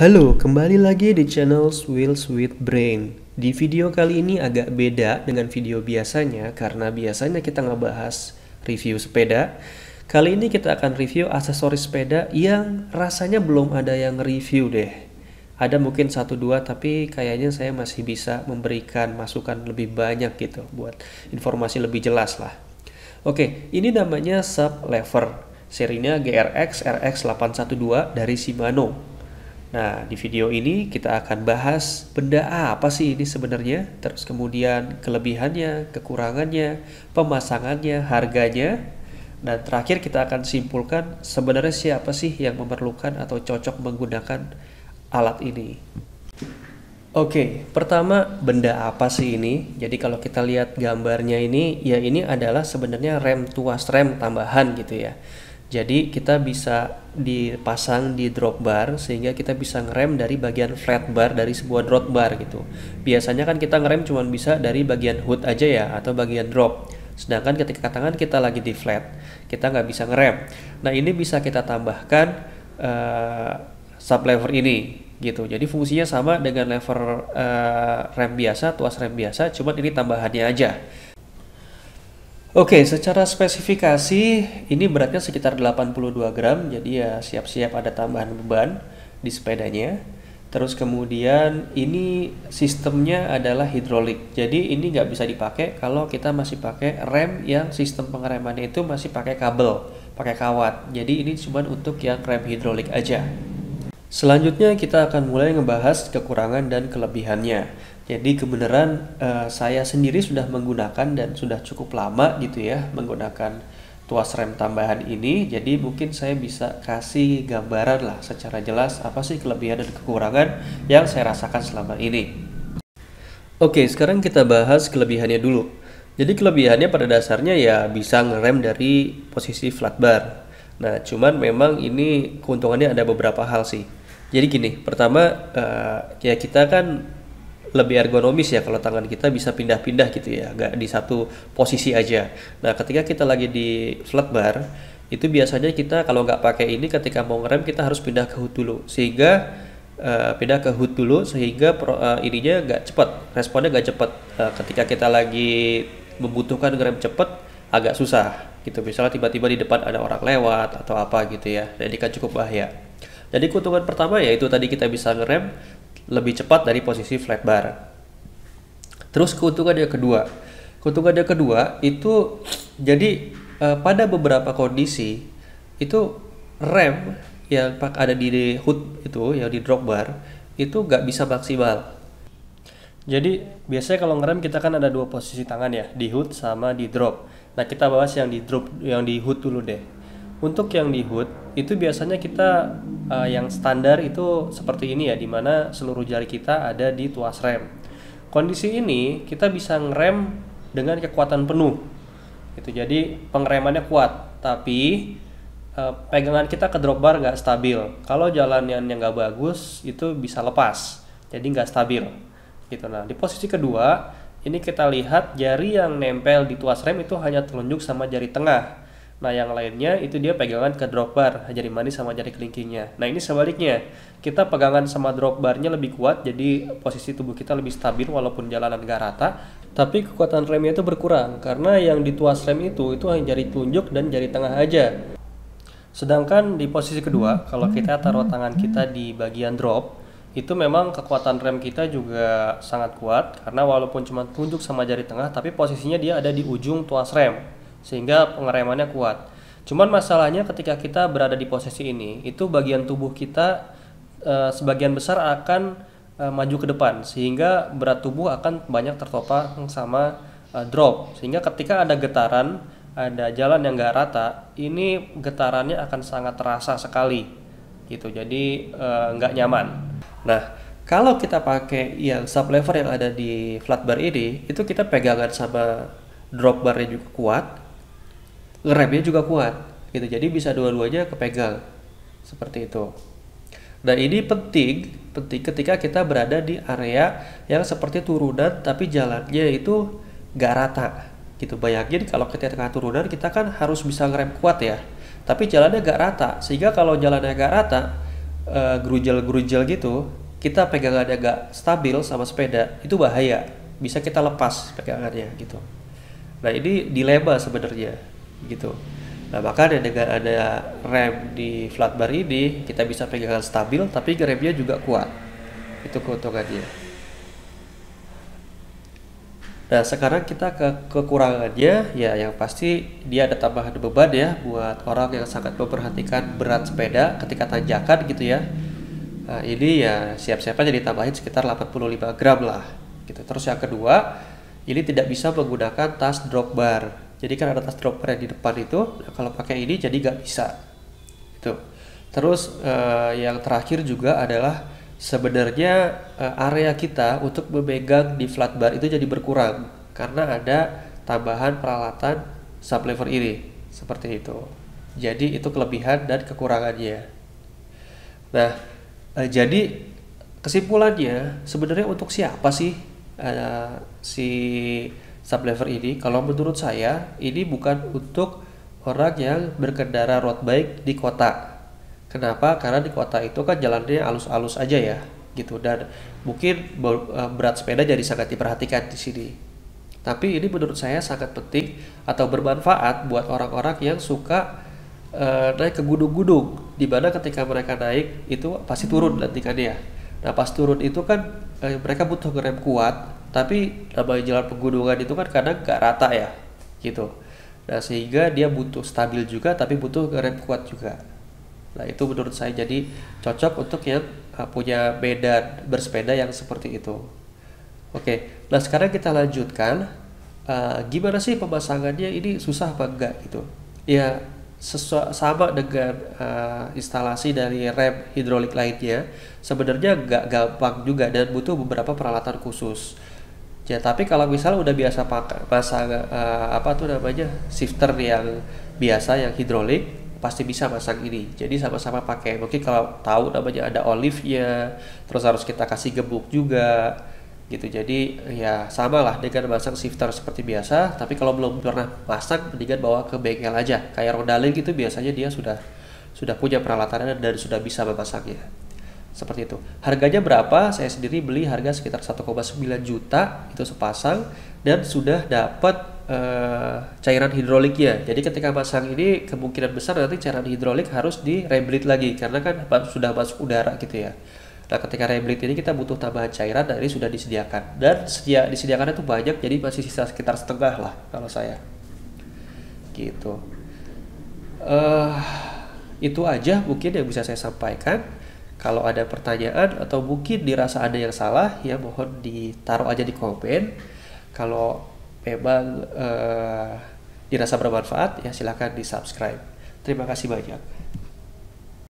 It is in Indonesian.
Halo, kembali lagi di channel Wheels with Brain. Di video kali ini agak beda dengan video biasanya karena biasanya kita ngebahas review sepeda. Kali ini kita akan review aksesoris sepeda yang rasanya belum ada yang review deh. Ada mungkin 1-2 tapi kayaknya saya masih bisa memberikan masukan lebih banyak gitu buat informasi lebih jelas lah. Oke, ini namanya Sub Lever. Serinya GRX RX812 dari Shimano. Nah, di video ini kita akan bahas benda apa sih ini sebenarnya, terus kemudian kelebihannya, kekurangannya, pemasangannya, harganya, dan terakhir kita akan simpulkan sebenarnya siapa sih yang memerlukan atau cocok menggunakan alat ini. Oke, pertama benda apa sih ini? Jadi kalau kita lihat gambarnya ini, ya ini adalah sebenarnya rem tuas rem tambahan gitu ya. Jadi kita bisa dipasang di drop bar sehingga kita bisa ngerem dari bagian flat bar dari sebuah drop bar gitu. Biasanya kan kita ngerem cuma bisa dari bagian hood aja ya atau bagian drop. Sedangkan ketika tangan kita lagi di flat, kita nggak bisa ngerem. Nah ini bisa kita tambahkan sub lever ini gitu. Jadi fungsinya sama dengan lever rem biasa, tuas rem biasa, cuma ini tambahannya aja. Oke, secara spesifikasi ini beratnya sekitar 82 gram, jadi ya siap-siap ada tambahan beban di sepedanya. Terus kemudian ini sistemnya adalah hidrolik, jadi ini nggak bisa dipakai kalau kita masih pakai rem yang sistem pengeremannya itu masih pakai kabel, pakai kawat. Jadi ini cuma untuk yang rem hidrolik aja. Selanjutnya kita akan mulai ngebahas kekurangan dan kelebihannya. Jadi kebenaran saya sendiri sudah menggunakan dan sudah cukup lama gitu ya menggunakan tuas rem tambahan ini. Jadi mungkin saya bisa kasih gambaran lah secara jelas apa sih kelebihan dan kekurangan yang saya rasakan selama ini. Oke, sekarang kita bahas kelebihannya dulu. Jadi kelebihannya pada dasarnya ya bisa ngerem dari posisi flat bar. Nah, cuman memang ini keuntungannya ada beberapa hal sih. Jadi gini, pertama ya kita kan lebih ergonomis ya kalau tangan kita bisa pindah-pindah gitu ya, nggak di satu posisi aja. Nah, ketika kita lagi di flat bar, itu biasanya kita kalau nggak pakai ini ketika mau ngerem kita harus pindah ke hood dulu, sehingga pindah ke hood dulu sehingga ininya nggak cepat, responnya nggak cepat. Ketika kita lagi membutuhkan ngerem cepat agak susah gitu. Misalnya tiba-tiba di depan ada orang lewat atau apa gitu ya, nah, ini kan cukup bahaya. Jadi keuntungan pertama yaitu tadi kita bisa ngerem lebih cepat dari posisi flat bar. Terus keuntungan yang kedua itu jadi pada beberapa kondisi itu rem yang ada di hood itu yang di drop bar itu nggak bisa maksimal. Jadi biasanya kalau ngerem kita kan ada dua posisi tangan ya, di hood sama di drop. Nah kita bahas yang di drop, yang di hood dulu deh. Untuk yang di hood itu biasanya kita yang standar itu seperti ini ya, dimana seluruh jari kita ada di tuas rem. Kondisi ini kita bisa ngerem dengan kekuatan penuh gitu. Jadi pengeremannya kuat, tapi pegangan kita ke drop bar nggak stabil. Kalau jalannya nggak bagus itu bisa lepas, jadi nggak stabil gitu. Nah di posisi kedua ini kita lihat jari yang nempel di tuas rem itu hanya telunjuk sama jari tengah. Nah yang lainnya itu dia pegangan ke drop bar, jari manis sama jari kelingkingnya. Nah ini sebaliknya, kita pegangan sama drop barnya lebih kuat, jadi posisi tubuh kita lebih stabil walaupun jalanan gak rata. Tapi kekuatan remnya itu berkurang, karena yang di tuas rem itu hanya jari telunjuk dan jari tengah aja. Sedangkan di posisi kedua, kalau kita taruh tangan kita di bagian drop, itu memang kekuatan rem kita juga sangat kuat, karena walaupun cuma telunjuk sama jari tengah, tapi posisinya dia ada di ujung tuas rem, sehingga pengeremannya kuat. Cuman masalahnya ketika kita berada di posisi ini, itu bagian tubuh kita sebagian besar akan maju ke depan, sehingga berat tubuh akan banyak tertopang sama drop, sehingga ketika ada getaran, ada jalan yang gak rata, ini getarannya akan sangat terasa sekali gitu, jadi nggak nyaman. Nah kalau kita pakai yang sub lever yang ada di flat bar ini, itu kita pegangan sama drop barnya juga kuat, ngeremnya juga kuat gitu, jadi bisa dua-duanya kepegang seperti itu. Nah ini penting ketika kita berada di area yang seperti turunan tapi jalannya itu gak rata gitu. Bayangin kalau kita tengah turunan kita kan harus bisa ngerem kuat ya, tapi jalannya gak rata, sehingga kalau jalannya gak rata gerujel-gerujel gitu, kita pegangannya gak stabil sama sepeda, itu bahaya. Bisa kita lepas pegangannya gitu. Nah ini dilema sebenarnya gitu. Nah makanya dengan ada rem di flat bar ini, kita bisa pegangan stabil tapi remnya juga kuat. Itu keuntungannya. Nah, sekarang kita ke kekurangannya, ya yang pasti dia ada tambahan beban ya buat orang yang sangat memperhatikan berat sepeda ketika tanjakan gitu ya. Nah, ini ya siap-siap aja ditambahin sekitar 85 gram lah gitu. Terus yang kedua, ini tidak bisa menggunakan tas drop bar. Jadi kan ada tas drop bar yang di depan itu, nah, kalau pakai ini jadi nggak bisa. Itu. Terus yang terakhir juga adalah sebenarnya area kita untuk memegang di flat bar itu jadi berkurang karena ada tambahan peralatan sublever ini seperti itu. Jadi itu kelebihan dan kekurangannya. Nah, jadi kesimpulannya sebenarnya untuk siapa sih si sublever ini? Kalau menurut saya ini bukan untuk orang yang berkendara road bike di kota. Kenapa? Karena di kota itu kan jalannya alus-alus aja ya, gitu. Dan mungkin berat sepeda jadi sangat diperhatikan di sini. Tapi ini menurut saya sangat penting atau bermanfaat buat orang-orang yang suka naik ke gunung-gunung, di mana ketika mereka naik itu pasti turun nanti kan ya. Nah pas turun itu kan mereka butuh ngerem kuat, tapi namanya jalan pegunungan itu kan kadang gak rata ya, gitu. Nah sehingga dia butuh stabil juga, tapi butuh ngerem kuat juga. Nah itu menurut saya jadi cocok untuk yang punya medan bersepeda yang seperti itu. Oke, nah sekarang kita lanjutkan. Gimana sih pemasangannya, ini susah apa enggak gitu? Ya sama dengan instalasi dari rem hidrolik lainnya, sebenarnya enggak gampang juga dan butuh beberapa peralatan khusus. Ya tapi kalau misalnya udah biasa pakai pasang apa tuh namanya shifter yang biasa yang hidrolik, pasti bisa masang ini. Jadi sama-sama pakai. Mungkin kalau tahu namanya ada olive-nya, terus harus kita kasih gebuk juga gitu. Jadi ya sama lah dengan masang shifter seperti biasa, tapi kalau belum pernah pasang mendingan bawa ke bengkel aja. Kayak Rodalink gitu biasanya dia sudah punya peralatannya dan sudah bisa memasangnya. Seperti itu. Harganya berapa? Saya sendiri beli harga sekitar 1,9 juta itu sepasang dan sudah dapat cairan hidroliknya. Jadi ketika pasang ini kemungkinan besar nanti cairan hidrolik harus di rebleed lagi karena kan sudah masuk udara gitu ya. Nah ketika rebleed ini kita butuh tambahan cairan dan ini sudah disediakan dan disediakannya tuh banyak, jadi masih sisa sekitar setengah lah kalau saya gitu. Itu aja mungkin yang bisa saya sampaikan. Kalau ada pertanyaan atau mungkin dirasa ada yang salah ya mohon ditaruh aja di komen. Kalau memang dirasa bermanfaat ya silakan di subscribe. Terima kasih banyak.